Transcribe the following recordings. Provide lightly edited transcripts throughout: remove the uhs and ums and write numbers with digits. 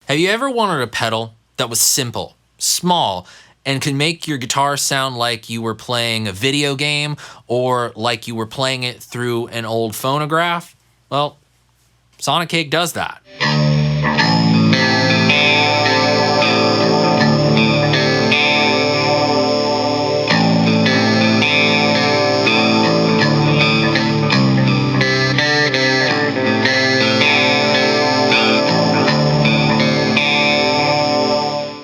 Have you ever wanted a pedal that was simple, small, and could make your guitar sound like you were playing a video game or like you were playing it through an old phonograph? Well, Sonicake does that.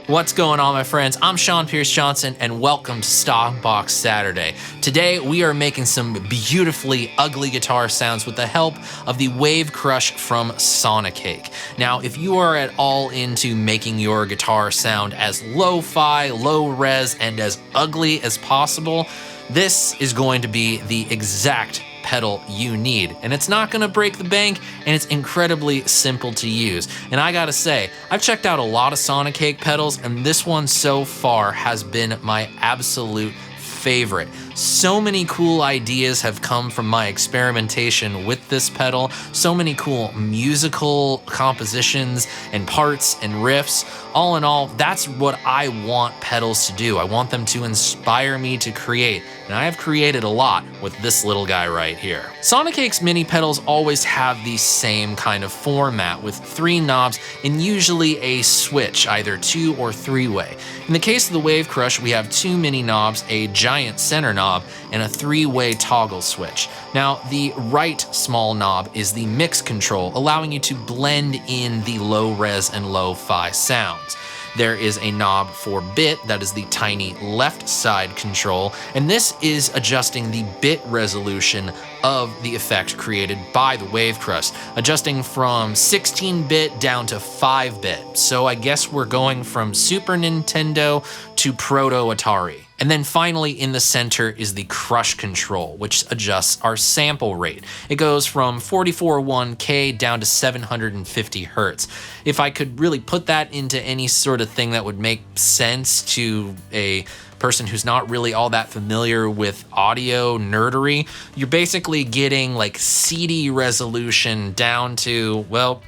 What's going on, my friends? I'm Sean Pierce Johnson, and welcome to Stompbox Saturday. Today, we are making some beautifully ugly guitar sounds with the help of the Wave Crush from Sonicake. Now, if you are at all into making your guitar sound as lo-fi, low-res, and as ugly as possible, this is going to be the exact pedal you need. And it's not gonna break the bank, and it's incredibly simple to use. And I gotta say, I've checked out a lot of Sonicake pedals, and this one so far has been my absolute favorite. So many cool ideas have come from my experimentation with this pedal. So many cool musical compositions and parts and riffs. All in all, that's what I want pedals to do. I want them to inspire me to create. And I have created a lot with this little guy right here. Sonicake's mini pedals always have the same kind of format with 3 knobs and usually a switch, either 2 or 3-way. In the case of the Wave Crush, we have 2 mini knobs, a giant center knob, and a 3-way toggle switch. Now, the right small knob is the mix control, allowing you to blend in the low-res and lo-fi sounds. There is a knob for bit, that is the tiny left side control, and this is adjusting the bit resolution of the effect created by the Wave Crush, adjusting from 16-bit down to 5-bit. So I guess we're going from Super Nintendo to Proto-Atari. And then finally in the center is the crush control, which adjusts our sample rate. It goes from 44.1K down to 750 Hertz. If I could really put that into any sort of thing that would make sense to a person who's not really all that familiar with audio nerdery, you're basically getting like CD resolution down to, well,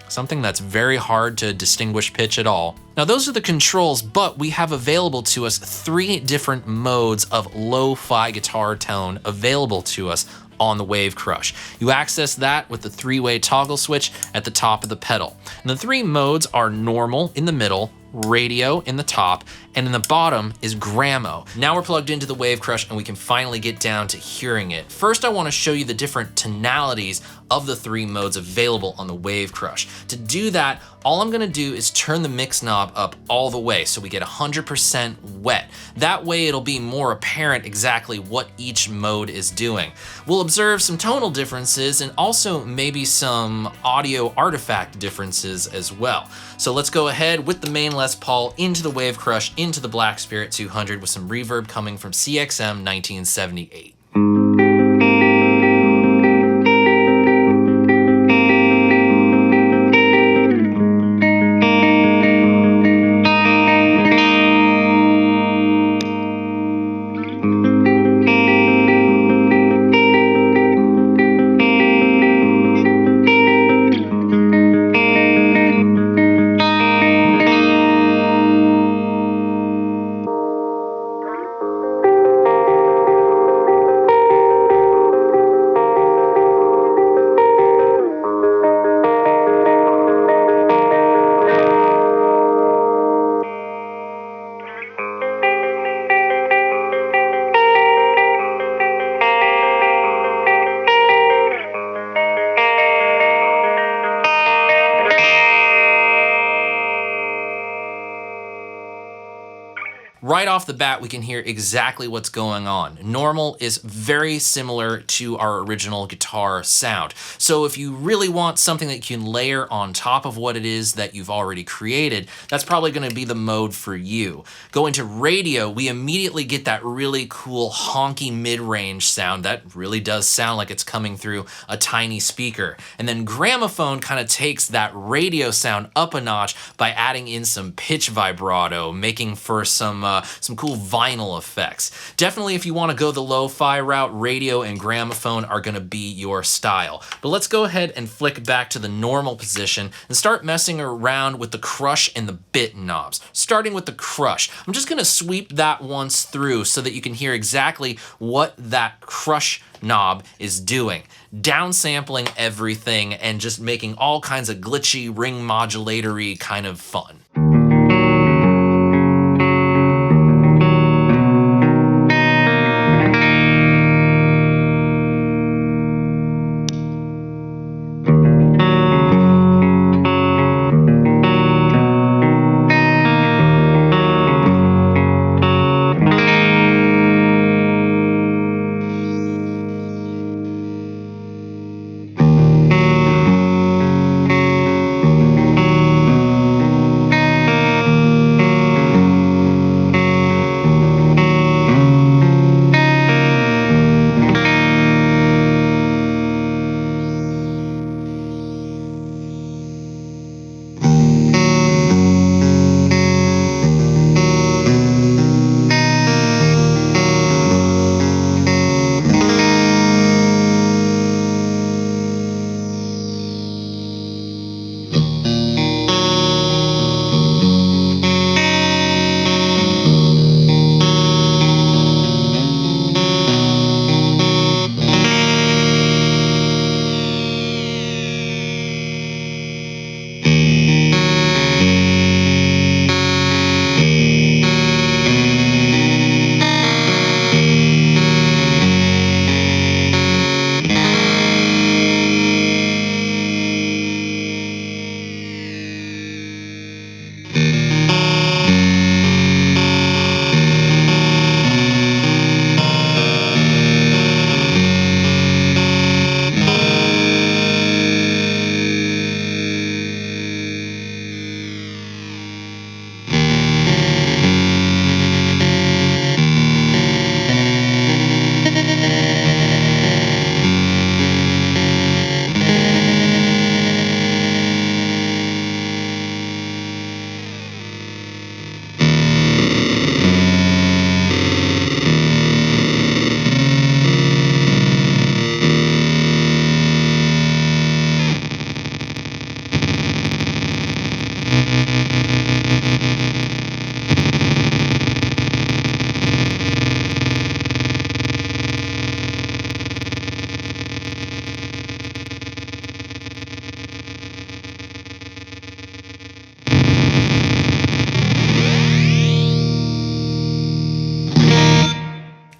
something that's very hard to distinguish pitch at all. Now those are the controls, but we have available to us 3 different modes of lo-fi guitar tone available to us on the Wave Crush. You access that with the 3-way toggle switch at the top of the pedal. And the 3 modes are normal in the middle, radio in the top, and in the bottom is Grammo. Now we're plugged into the Wave Crush and we can finally get down to hearing it. First, I want to show you the different tonalities of the 3 modes available on the Wave Crush. To do that, all I'm gonna do is turn the mix knob up all the way so we get 100% wet. That way it'll be more apparent exactly what each mode is doing. We'll observe some tonal differences and also maybe some audio artifact differences as well. So let's go ahead with the main Les Paul into the Wave Crush, into the Black Spirit 200 with some reverb coming from CXM 1978. Right off the bat, we can hear exactly what's going on. Normal is very similar to our original guitar sound. So if you really want something that you can layer on top of what it is that you've already created, that's probably gonna be the mode for you. Going to radio, we immediately get that really cool honky mid-range sound that really does sound like it's coming through a tiny speaker. And then grammophone kind of takes that radio sound up a notch by adding in some pitch vibrato, making for some some cool vinyl effects. Definitely, if you want to go the lo-fi route, radio and gramophone are going to be your style. But let's go ahead and flick back to the normal position and start messing around with the crush and the bit knobs. Starting with the crush, I'm just going to sweep that once through so that you can hear exactly what that crush knob is doing. Downsampling everything and just making all kinds of glitchy, ring modulatory kind of fun.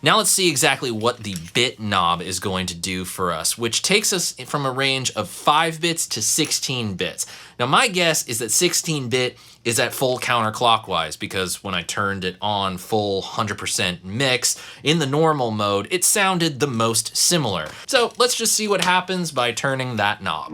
Now let's see exactly what the bit knob is going to do for us, which takes us from a range of 5 bits to 16 bits. Now my guess is that 16-bit is at full counterclockwise, because when I turned it on full 100% mix in the normal mode, it sounded the most similar. So let's just see what happens by turning that knob.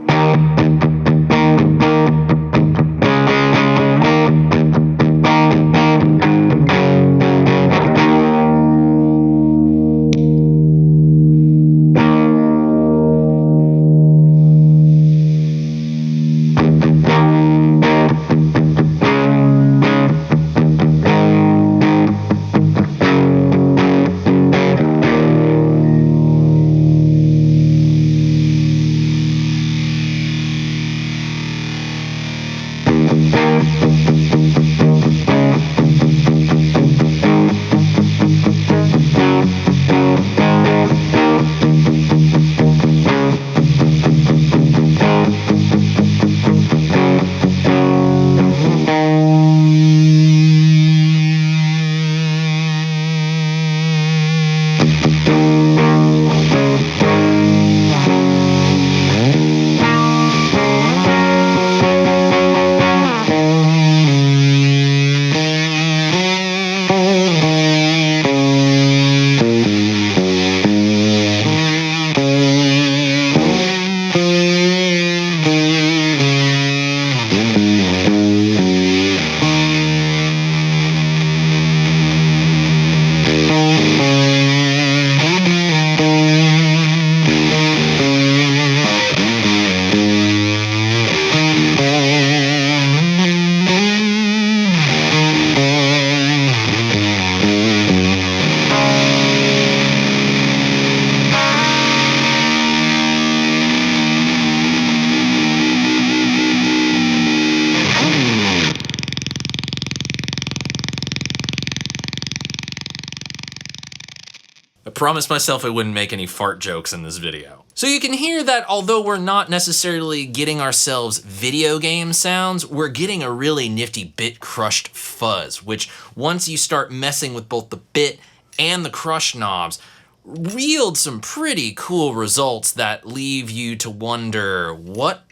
I promised myself I wouldn't make any fart jokes in this video. So you can hear that although we're not necessarily getting ourselves video game sounds, we're getting a really nifty bit crushed fuzz, which once you start messing with both the bit and the crush knobs, yield some pretty cool results that leave you to wonder what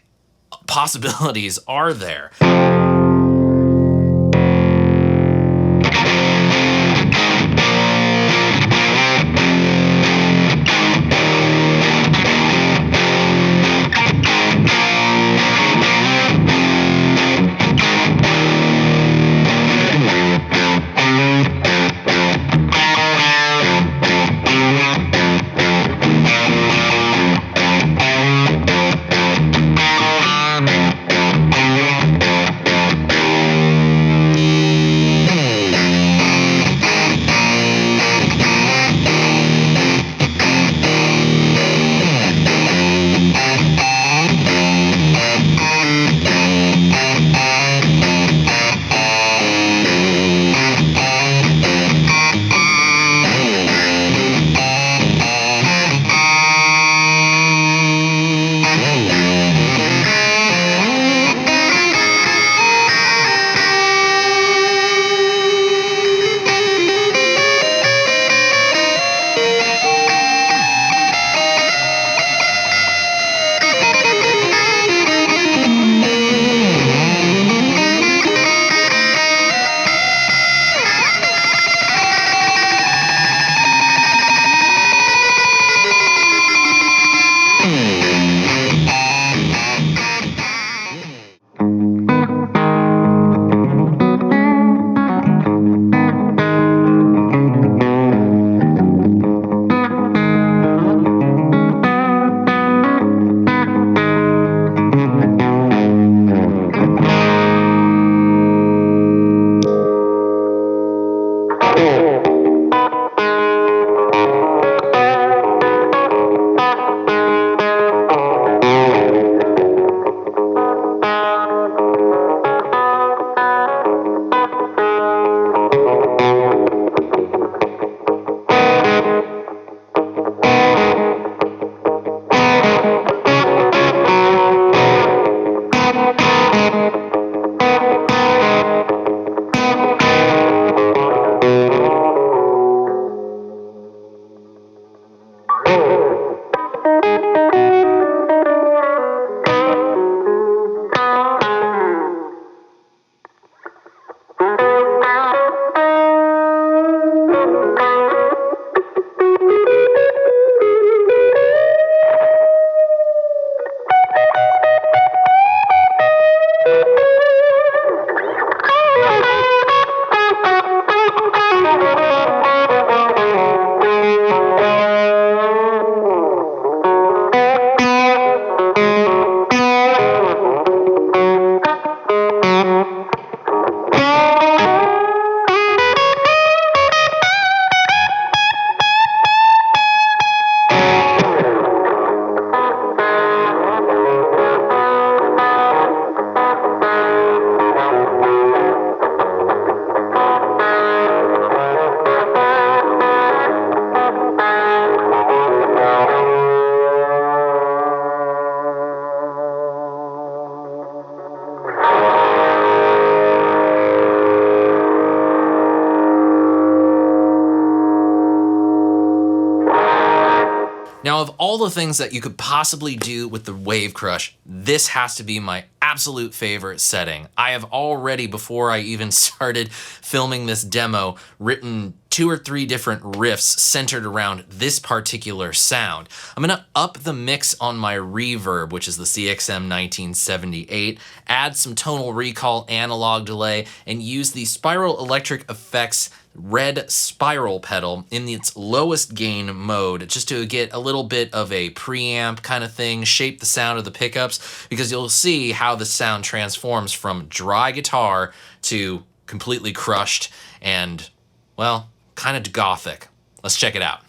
possibilities are there. Now, of all the things that you could possibly do with the Wave Crush, this has to be my absolute favorite setting. I have already, before I even started filming this demo, written 2 or 3 different riffs centered around this particular sound. I'm gonna up the mix on my reverb, which is the CXM 1978, add some tonal recall analog delay, and use the Spiral Electric Effects red spiral pedal in its lowest gain mode just to get a little bit of a preamp kind of thing, shape the sound of the pickups, because you'll see how the sound transforms from dry guitar to completely crushed and, well, kind of gothic. Let's check it out.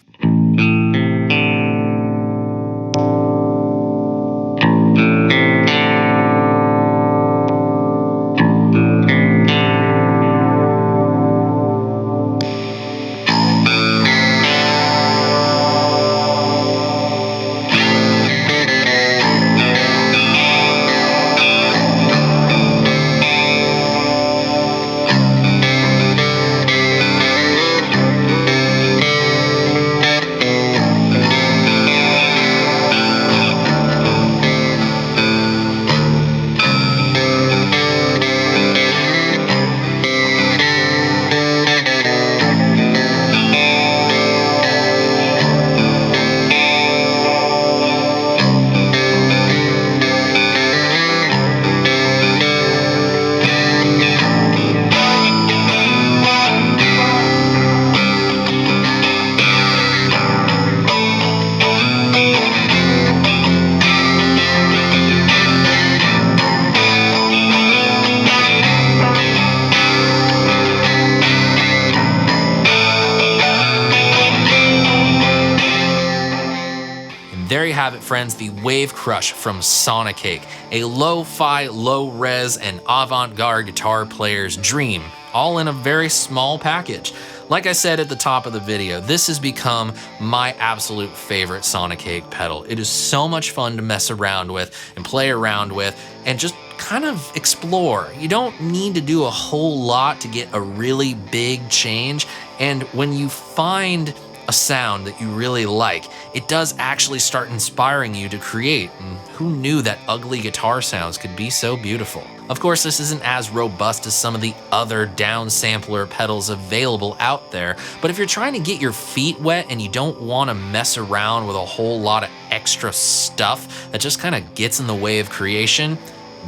have it, friends, the Wave Crush from Sonicake, a lo-fi, low-res, and avant-garde guitar player's dream, all in a very small package. Like I said at the top of the video, this has become my absolute favorite Sonicake pedal. It is so much fun to mess around with and play around with and just kind of explore. You don't need to do a whole lot to get a really big change, and when you find a sound that you really like, it does actually start inspiring you to create. And who knew that ugly guitar sounds could be so beautiful? Of course, this isn't as robust as some of the other downsampler pedals available out there, but if you're trying to get your feet wet and you don't want to mess around with a whole lot of extra stuff that just kind of gets in the way of creation,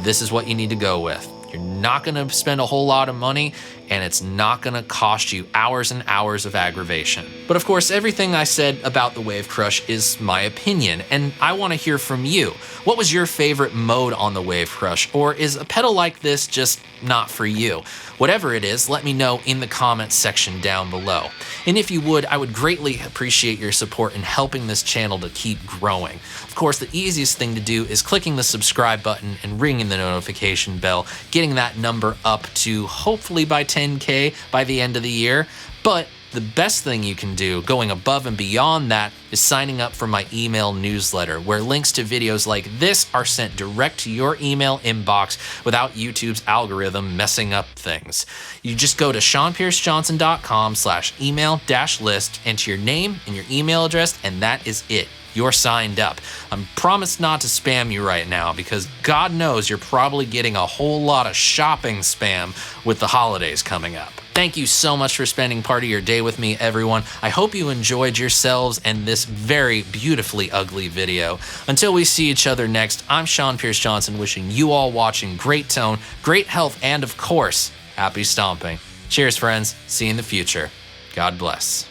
this is what you need to go with. You're not going to spend a whole lot of money, and it's not going to cost you hours and hours of aggravation. But of course, everything I said about the Wave Crush is my opinion, and I want to hear from you. What was your favorite mode on the Wave Crush, or is a pedal like this just not for you? Whatever it is, let me know in the comments section down below. And if you would, I would greatly appreciate your support in helping this channel to keep growing. Of course, the easiest thing to do is clicking the subscribe button and ringing the notification bell, getting that number up to hopefully by 10K by the end of the year. But the best thing you can do, going above and beyond that, is signing up for my email newsletter, where links to videos like this are sent direct to your email inbox without YouTube's algorithm messing up things. You just go to SeanPierceJohnson.com/email-list, enter your name and your email address, and that is it. You're signed up. I promise not to spam you right now, because God knows you're probably getting a whole lot of shopping spam with the holidays coming up. Thank you so much for spending part of your day with me, everyone. I hope you enjoyed yourselves and this very beautifully ugly video. Until we see each other next, I'm Sean Pierce Johnson, wishing you all watching great tone, great health, and of course, happy stomping. Cheers, friends. See you in the future. God bless.